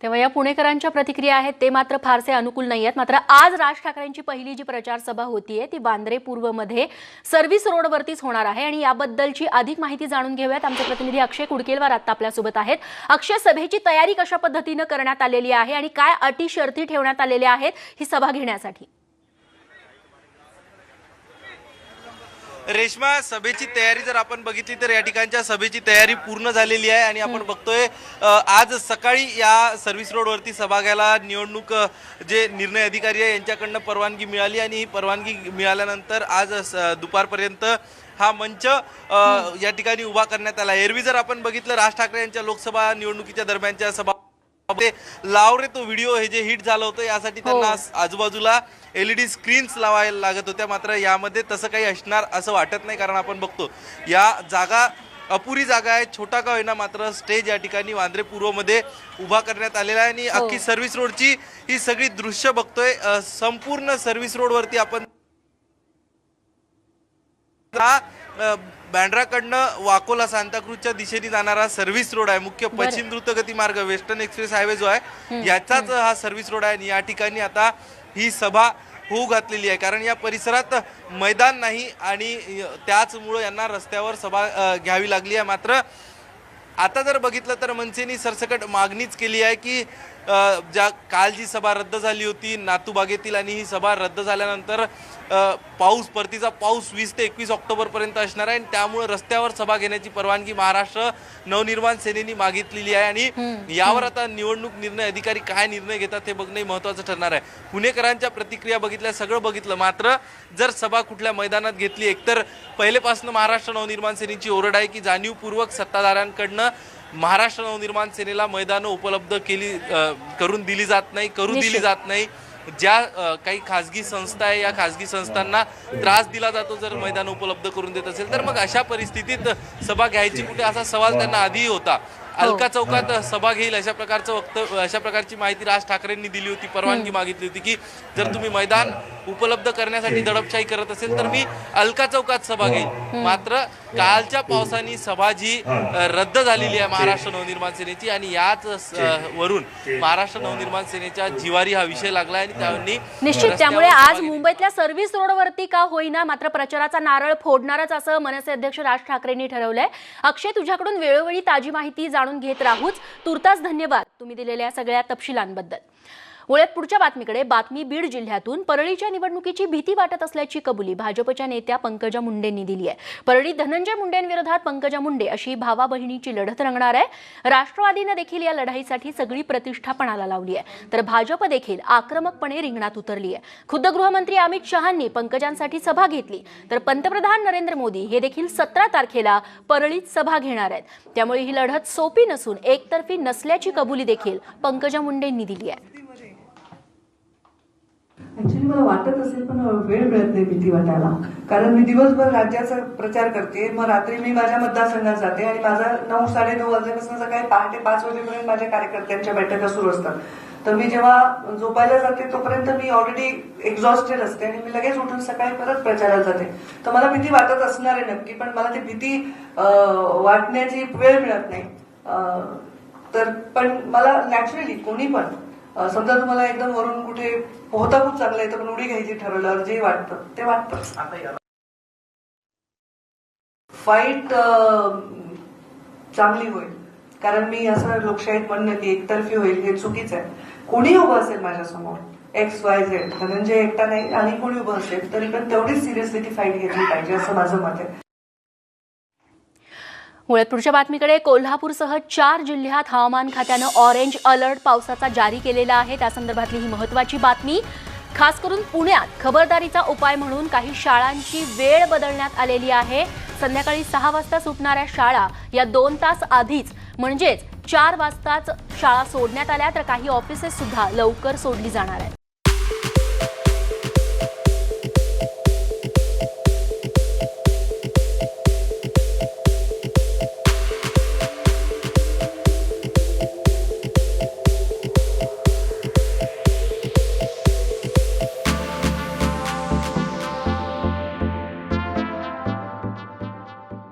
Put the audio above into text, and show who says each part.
Speaker 1: तेव्हा या पुणेकरांच्या प्रतिक्रिया आहेत ते मात्र फारसे अनुकूल नाही आहेत। मात्र आज राज ठाकरेंची पहिली जी प्रचार सभा होतीये ती वांद्रे पूर्वमध्ये सर्व्हिस रोडवरतीच होणार आहे आणि याबद्दलची अधिक माहिती जाणून घेऊयात। आमचे प्रतिनिधी अक्षय कुडकेलवार आता आपल्या सोबत आहेत। अक्षय, सभेची तयारी कशा पद्धतीने करण्यात आलेली आहे आणि काय अटी शर्ती ठेवण्यात आलेल्या आहेत ही सभा घेण्यासाठी?
Speaker 2: रेश्मा, सभेची तयारी जर आपण बघितली तर या ठिकाणच्या सभेची तयारी पूर्ण झालेली आहे आणि आपण बघतोय आज सकाळी या सर्व्हिस रोडवरती सभा घ्यायला निवडणूक जे निर्णय अधिकारी आहे यांच्याकडनं परवानगी मिळाली आणि ही परवानगी मिळाल्यानंतर आज दुपारपर्यंत हा मंच या ठिकाणी उभा करण्यात आला। एरवी जर आपण बघितलं राज ठाकरे यांच्या लोकसभा निवडणुकीच्या दरम्यानच्या सभा लाव रे तो व्हिडिओ हे जे हिट झालं होतं यासाठी त्यांना आजूबाजूला LED स्क्रीन्स लावायला लागत होत्या, मात्र यामध्ये तसं काही असणार असं वाटत नाही। कारण आपण बघतो या जागा अपुरी जागा आहे, छोटा का होईना मात्र स्टेज या ठिकाणी वांद्रे पूर्वमध्ये उभा करण्यात आलेला आहे आणि अख्खी सर्व्हिस रोडची ही सगळी दृश्य बघतोय। संपूर्ण सर्व्हिस रोडवरती आपण बँड्राकडनं वाकोला सांताक्रूजच्या दिशेने जाणारा सर्व्हिस रोड आहे, मुख्य पश्चिम द्रुतगती मार्ग वेस्टर्न एक्सप्रेस हायवे जो आहे याचाच हा सर्व्हिस रोड आहे आणि या ठिकाणी आता ही सभा होऊ घातलेली आहे। कारण या परिसरात मैदान नाही आणि त्याचमुळे यांना रस्त्यावर सभा घ्यावी लागली आहे। मात्र आता जर बघितलं तर मनसेनी सरसकट मागणीच केली आहे की ज्या काल जी सभा रद्द झाली होती नातूबागेतील आणि ही सभा रद्द झाल्यानंतर परतीचा पाऊस 20 ते 21 ऑक्टोबरपर्यंत असणार आहे आणि त्यामुळे रस्त्यावर सभा घेण्याची परवानगी महाराष्ट्र नवनिर्माण सेनेने मागितलेली आहे आणि यावर आता निवडणूक निर्णय अधिकारी काय निर्णय घेतात हे बघणे महत्त्वाचं ठरणार आहे। पुणेकरांच्या प्रतिक्रिया बघितल्या, सगळं बघितलं, मात्र जर सभा कुठल्या मैदानात घेतली, एकतर पहिलेपासून महाराष्ट्र नवनिर्माण सेनेची ओरड आहे की जाणीवपूर्वक सत्ताधाऱ्यांकडनं महाराष्ट्र नवनिर्माण सेनेला मैदानं उपलब्ध करून दिली जात नाही। ज्या काही खाजगी संस्था आहे या खाजगी संस्थांना त्रास दिला जातो जर मैदान उपलब्ध करून देत असेल तर मग अशा परिस्थितीत सभा घ्यायची कुठे असा सवाल त्यांना आधी होता। अलका चौकात सभा घेईल अशा प्रकारची माहिती राज ठाकरेंनी दिली होती, परवानगी मागितली होती की जर तुम्ही मैदान उपलब्ध करण्यासाठी दडपशाही करत असेल तर मी अलका चौकात सभा घेईल। मात्र कालच्या पावसाने सभा जी रद्द झालेली आहे महाराष्ट्र नवनिर्माण सेनेची आणि याच वरून महाराष्ट्र नवनिर्माण सेनेच्या जिवारी हा विषय लागला आणि त्यांनी
Speaker 1: निश्चित त्यामुळे आज मुंबईतल्या सर्व्हिस रोडवरती का होईना मात्र प्रचाराचा नारळ फोडणारच असं मनसे अध्यक्ष राज ठाकरेंनी ठरवलंय। अक्षय, तुझ्याकडून वेळोवेळी ताजी माहिती जाणून घेत राहूच, तुर्तास धन्यवाद तुम्ही दिलेल्या सगळ्या तपशिलांबद्दल। वळत पुढच्या बातमीकडे। बातमी बीड जिल्ह्यातून परळीच्या निवडणुकीची भीती वाटत असल्याची कबुली भाजपच्या नेत्या पंकजा मुंडेंनी दिली आहे। परळीत धनंजय मुंडेंविरोधात पंकजा मुंडे अशी भावा बहिणीची लढत रंगणार आहे। राष्ट्रवादीने देखील या लढाईसाठी सगळी प्रतिष्ठा पणाला लावली आहे, तर भाजप देखील आक्रमकपणे रिंगणात उतरली आहे। खुद्द गृहमंत्री अमित शहांनी पंकजांसाठी सभा घेतली, तर पंतप्रधान नरेंद्र मोदी हे देखील 17 तारखेला परळीत सभा घेणार आहेत। त्यामुळे ही लढत सोपी नसून एकतर्फी नसल्याची कबुली देखील पंकजा मुंडेंनी दिली आहे।
Speaker 3: ऍक्च्युली मला वाटत असेल पण वेळ मिळत नाही भीती वाटायला, कारण मी दिवसभर राज्याचा प्रचार करते, मग रात्री मी माझ्या मतदारसंघात जाते आणि माझा 9 साडेनऊ वाजल्यापासून सकाळी पहाटे 5 वाजेपर्यंत माझ्या कार्यकर्त्यांच्या बैठका सुरू असतात। तर मी जेव्हा झोपायला जाते तोपर्यंत मी ऑलरेडी एक्झॉस्टेड असते आणि मी लगेच उठून सकाळी परत प्रचाराला जाते। तर मला भीती वाटत असणार आहे नक्की, पण मला ती भीती वाटण्याची वेळ मिळत नाही। तर पण मला नॅचरली कोणी पण समजा तुम्हाला एकदम वरून कुठे पोहता खूप चांगलं आहे तर पण उडी घ्यायची ठरवल्यावर जे वाटतं ते वाटतं। फाईट चांगली होईल, कारण मी असं लोकशाहीत म्हणणं की एकतर्फी होईल हे चुकीचं आहे। कोणी उभं असेल माझ्यासमोर XYZ, धनंजय एकटा नाही आणि कोणी उभं असेल तरी पण तेवढीच सिरियसली ती फाईट घेतली पाहिजे असं माझं मत आहे।
Speaker 1: वळत पुढच्या बातमीकडे। कोल्हापूरसह 4 जिल्ह्यात हवामान खात्यानं ऑरेंज अलर्ट पावसाचा जारी केलेला आहे। त्या संदर्भातली ही महत्त्वाची बातमी। खास करून पुण्यात खबरदारीचा उपाय म्हणून काही शाळांची वेळ बदलण्यात आलेली आहे। संध्याकाळी 6 वाजता सुटणाऱ्या शाळा या 2 तास आधीच म्हणजेच 4 वाजताच शाळा सोडण्यात आल्या, तर काही ऑफिसेस सुद्धा लवकर सोडली जाणार आहेत।